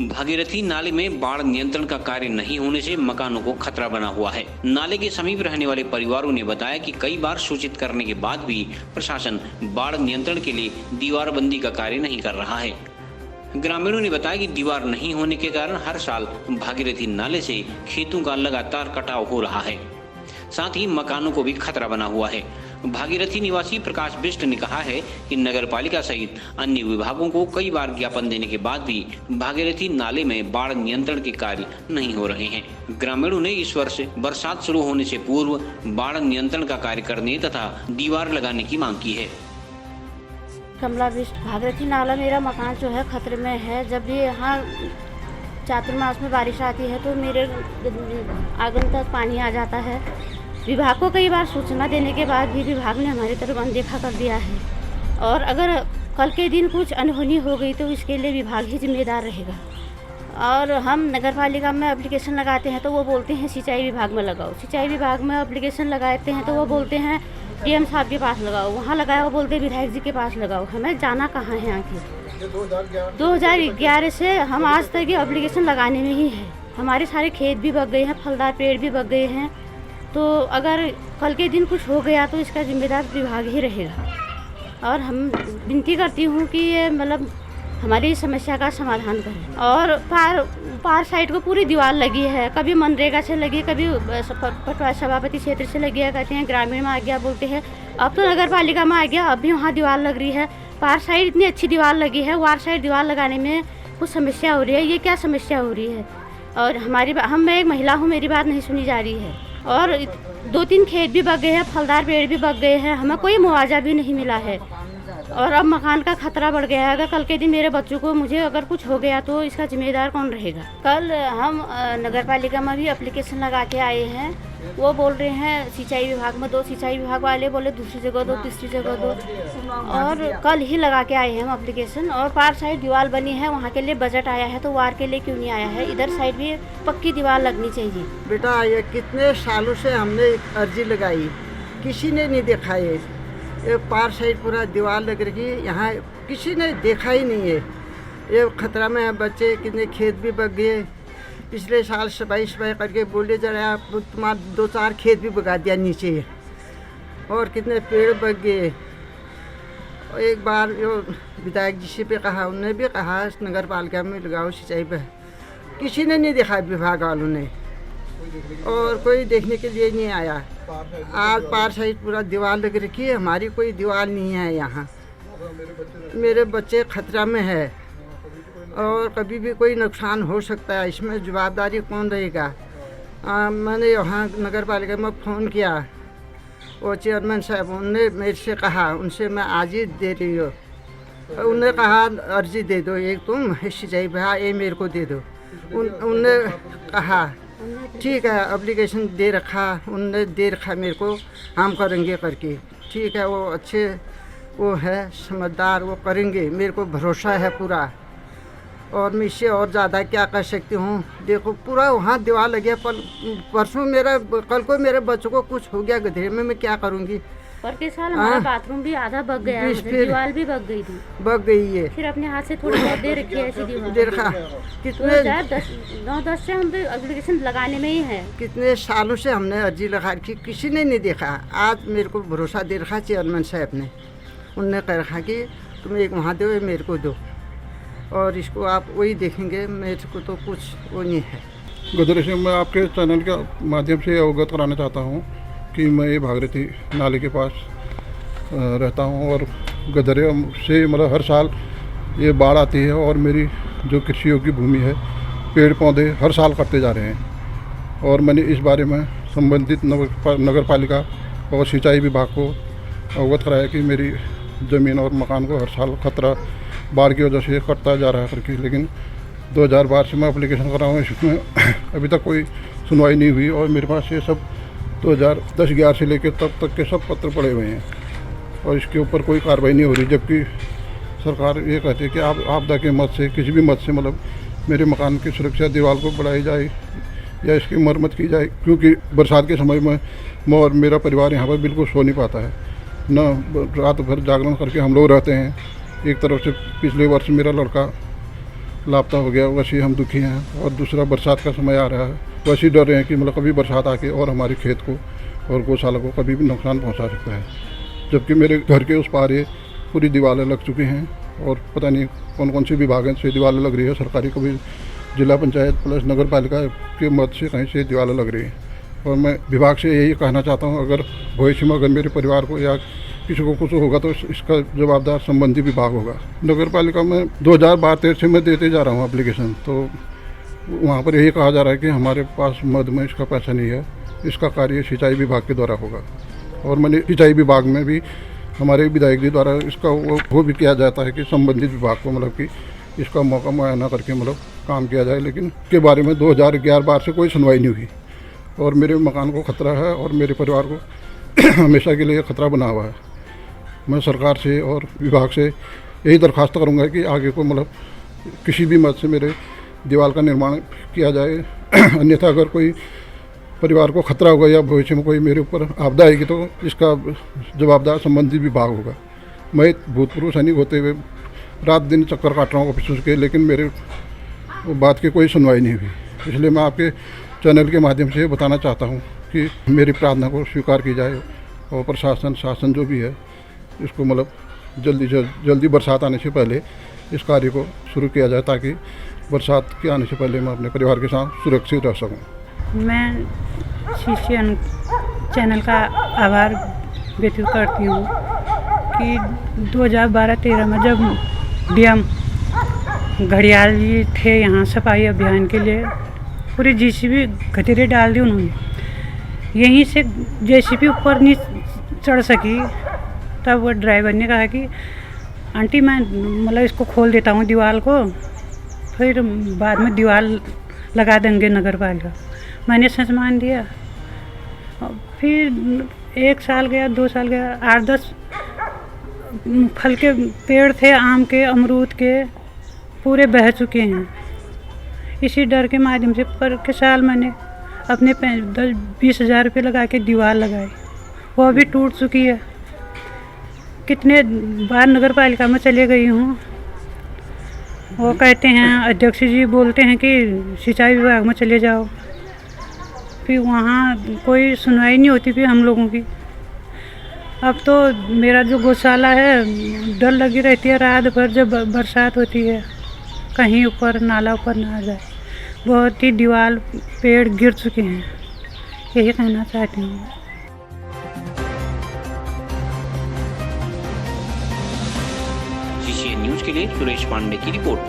भागीरथी नाले में बाढ़ नियंत्रण का कार्य नहीं होने से मकानों को खतरा बना हुआ है। नाले के समीप रहने वाले परिवारों ने बताया कि कई बार सूचित करने के बाद भी प्रशासन बाढ़ नियंत्रण के लिए दीवारबंदी का कार्य नहीं कर रहा है। ग्रामीणों ने बताया कि दीवार नहीं होने के कारण हर साल भागीरथी नाले से खेतों का लगातार कटाव हो रहा है, साथ ही मकानों को भी खतरा बना हुआ है। भागीरथी निवासी प्रकाश बिष्ट ने कहा है कि नगर पालिका सहित अन्य विभागों को कई बार ज्ञापन देने के बाद भी भागीरथी नाले में बाढ़ नियंत्रण के कार्य नहीं हो रहे हैं। ग्रामीणों ने इस वर्ष बरसात शुरू होने से पूर्व बाढ़ नियंत्रण का कार्य करने तथा दीवार लगाने की मांग की है। कमला बिष्ट, भागीरथी नाला मेरा मकान जो है खतरे में है। जब भी यहाँ चातुर्मास में बारिश आती है तो मेरे आंगन तक पानी आ जाता है। विभाग को कई बार सूचना देने के बाद भी विभाग ने हमारी तरफ अनदेखा कर दिया है, और अगर कल के दिन कुछ अनहोनी हो गई तो इसके लिए विभाग ही जिम्मेदार रहेगा। और हम नगर पालिका में एप्लीकेशन लगाते हैं तो वो बोलते हैं सिंचाई विभाग में लगाओ, सिंचाई विभाग में एप्लीकेशन लगाते हैं तो वो बोलते हैं डीएम साहब के पास लगाओ, वहाँ लगाया वो बोलते हैं विधायक जी के पास लगाओ। हमें जाना कहाँ है आखिर? 2011 से हम आज तक ये एप्लीकेशन लगाने में ही है। हमारे सारे खेत भी बग गए हैं, फलदार पेड़ भी बग गए हैं। तो अगर कल के दिन कुछ हो गया तो इसका जिम्मेदार विभाग ही रहेगा। और हम विनती करती हूँ कि ये मतलब हमारी समस्या का समाधान करें। और पार साइड को पूरी दीवार लगी है, कभी मनरेगा से लगी, कभी पटवारी सभापति क्षेत्र से लगी है, कहते हैं ग्रामीण में आ गया बोलते हैं। अब तो नगर पालिका में आ गया, अब भी वहाँ दीवार लग रही है। पार साइड इतनी अच्छी दीवार लगी है, वार साइड दीवार लगाने में कुछ समस्या हो रही है। ये क्या समस्या हो रही है? और मैं एक महिला हूँ, मेरी बात नहीं सुनी जा रही है। और 2-3 खेत भी बग गए हैं, फलदार पेड़ भी बग गए हैं, हमें कोई मुआवजा भी नहीं मिला है। और अब मकान का खतरा बढ़ गया है। अगर कल के दिन मेरे बच्चों को मुझे अगर कुछ हो गया तो इसका जिम्मेदार कौन रहेगा? कल हम नगर पालिका में भी एप्लीकेशन लगा के आए हैं। वो बोल रहे हैं सिंचाई विभाग में दो, सिंचाई विभाग वाले बोले दूसरी जगह दो, तीसरी जगह दो। और कल ही लगा के आए हैं हम एप्लीकेशन। और पार साइड दीवार बनी है, वहाँ के लिए बजट आया है तो वार के लिए क्यों नहीं आया है? इधर साइड भी पक्की दीवार लगनी चाहिए। बेटा ये कितने सालों से हमने अर्जी लगाई, किसी ने नहीं देखा। ये पार साइड पूरा दीवार लग रही है, यहाँ किसी ने देखा ही नहीं है। ये खतरा में है, बच्चे कितने खेत भी बग गए। पिछले साल सफाई करके बोले जरा आप तुम्हारा 2-4 खेत भी बगा दिया नीचे, और कितने पेड़ बग गए। एक बार जो विधायक जी से भी कहा, उन्होंने भी कहा नगर पालिका में लगाओ सिंचाई पर, किसी ने नहीं देखा विभाग वालों ने, और कोई देखने के लिए नहीं आया। आज पार साइड पूरा दीवार लग रखी है, हमारी कोई दीवार नहीं है यहाँ। मेरे बच्चे खतरा में है और कभी भी कोई नुकसान हो सकता है, इसमें जवाबदारी कौन रहेगा? मैंने यहाँ नगर पालिका में फ़ोन किया, वो चेयरमैन साहब उन्होंने मेरे से कहा, उनसे मैं आज ही दे रही हूँ। उन्होंने कहा अर्जी दे दो, एक तुम सिंचाई विभाग ये मेरे को दे दो। उनने कहा ठीक है, एप्लीकेशन दे रखा, उनने दे रखा मेरे को, हम करेंगे करके। ठीक है, वो अच्छे वो है समझदार, वो करेंगे, मेरे को भरोसा है पूरा। और मैं इससे और ज़्यादा क्या कर सकती हूँ? देखो पूरा वहाँ दीवार लगी है, परसों कल को मेरे बच्चों को कुछ हो गया गधे में, मैं क्या करूँगी? पर के साल हमारा बाथरूम भी आधा बग गया है, दीवार भी बग गई थी, बग गई है। फिर अपने हाथ से थोड़ी बहुत दे रखी है ऐसी दीवार। दे रखा कितने 9-10 से हम एप्लीकेशन लगाने में ही है। कितने सालों से हमने अर्जी लगा रखी, किसी ने नहीं देखा। आज मेरे को भरोसा दे रखा चेयरमैन साहब ने, उनने कह रखा कि तुम एक वहाँ दो, मेरे को दो, और इसको आप वही देखेंगे। मेरे को तो कुछ वो नहीं है। गदरे से मैं आपके चैनल के माध्यम से अवगत कराना चाहता हूँ कि मैं ये भागीरथी नाले के पास रहता हूँ, और गदरे से मतलब हर साल ये बाढ़ आती है, और मेरी जो कृषि योग्य भूमि है, पेड़ पौधे हर साल कटते जा रहे हैं। और मैंने इस बारे में संबंधित नगर पालिका और सिंचाई विभाग को अवगत कराया कि मेरी ज़मीन और मकान को हर साल खतरा बाढ़ की वजह से कटता जा रहा है करके। लेकिन 2012 से मैं एप्लीकेशन कर रहा हूँ, इसमें अभी तक कोई सुनवाई नहीं हुई, और मेरे पास ये सब 2010-11 से लेकर तब तक के सब पत्र पड़े हुए हैं, और इसके ऊपर कोई कार्रवाई नहीं हो रही। जबकि सरकार ये कहती है कि आप आपदा के मद से, किसी भी मद से मतलब मेरे मकान की सुरक्षा, दीवार को बढ़ाई जाए या इसकी मरम्मत की जाए, क्योंकि बरसात के समय में मैं और मेरा परिवार यहाँ पर बिल्कुल सो नहीं पाता है, न रात भर जागरण करके हम लोग रहते हैं। एक तरफ से पिछले वर्ष मेरा लड़का लापता हो गया, वैसे हम दुखी हैं। और दूसरा बरसात का समय आ रहा है, वैसे डर रहे हैं कि मतलब कभी बरसात आके और हमारे खेत को और गौशाला को कभी भी नुकसान पहुंचा सकता है। जबकि मेरे घर के उस पार ये पूरी दीवारें लग चुकी हैं और पता नहीं कौन कौन सी विभागों से दीवारें लग रही है, सरकारी कभी जिला पंचायत प्लस नगर पालिका के मद से कहीं से दीवारें लग रही हैं। और मैं विभाग से यही कहना चाहता हूँ, अगर भविष्य में अगर मेरे परिवार को या किसी को कुछ होगा तो इसका जवाबदार संबंधित विभाग होगा। नगर पालिका में 2012-13 से मैं देते जा रहा हूँ एप्लीकेशन, तो वहाँ पर यही कहा जा रहा है कि हमारे पास मद में इसका पैसा नहीं है, इसका कार्य सिंचाई विभाग के द्वारा होगा। और मैंने सिंचाई विभाग में भी हमारे विधायक जी द्वारा इसका वो भी किया जाता है कि संबंधित विभाग को मतलब कि इसका मौका मुआयना करके मतलब काम किया जाए, लेकिन के बारे में 2011-12 से कोई सुनवाई नहीं हुई। और मेरे मकान को खतरा है और मेरे परिवार को हमेशा के लिए खतरा बना हुआ है। मैं सरकार से और विभाग से यही दरख्वास्त करूंगा कि आगे को मतलब किसी भी मद से मेरे दीवार का निर्माण किया जाए। अन्यथा अगर कोई परिवार को खतरा होगा या भविष्य में कोई मेरे ऊपर आपदा आएगी तो इसका जवाबदार संबंधित विभाग होगा। मैं भूतपूर्व सैनिक होते हुए रात दिन चक्कर काट रहा हूँ ऑफिसों के, लेकिन मेरे बात की कोई सुनवाई नहीं हुई। इसलिए मैं आपके चैनल के माध्यम से बताना चाहता हूँ कि मेरी प्रार्थना को स्वीकार की जाए और प्रशासन शासन जो भी है इसको मतलब जल्दी बरसात आने से पहले इस कार्य को शुरू किया जाए, ताकि बरसात के आने से पहले मैं अपने परिवार के साथ सुरक्षित रह सकूँ। मैं CCN चैनल का आभार व्यक्त करती हूँ कि 2012-13 में जब DM घड़ियाल जी थे यहाँ सफाई अभियान के लिए, पूरी JCB गठरी डाल दी उन्होंने। यहीं से JCB ऊपर नहीं चढ़ सकी, तब वो ड्राइवर ने कहा कि आंटी मैं मतलब इसको खोल देता हूँ दीवार को, फिर बाद में दीवार लगा देंगे नगर पालिका। मैंने सच मान दिया। फिर 1 साल गया, 2 साल गया, 8-10 फल के पेड़ थे, आम के, अमरूद के, पूरे बह चुके हैं। इसी डर के माध्यम से पर के साल मैंने अपने 10-20 हज़ार रुपये लगा के दीवार लगाई, वो भी टूट चुकी है। कितने बार नगर पालिका में चले गई हूँ, वो कहते हैं अध्यक्ष जी बोलते हैं कि सिंचाई विभाग में चले जाओ, फिर वहाँ कोई सुनवाई नहीं होती फिर हम लोगों की। अब तो मेरा जो गौशाला है डर लगी रहती है रात भर जब बरसात होती है, कहीं ऊपर नाला ऊपर ना आ जाए। बहुत ही दीवार पेड़ गिर चुके हैं, यही कहना चाहती हूँ। CCN न्यूज के लिए सुरेश पांडे की रिपोर्ट।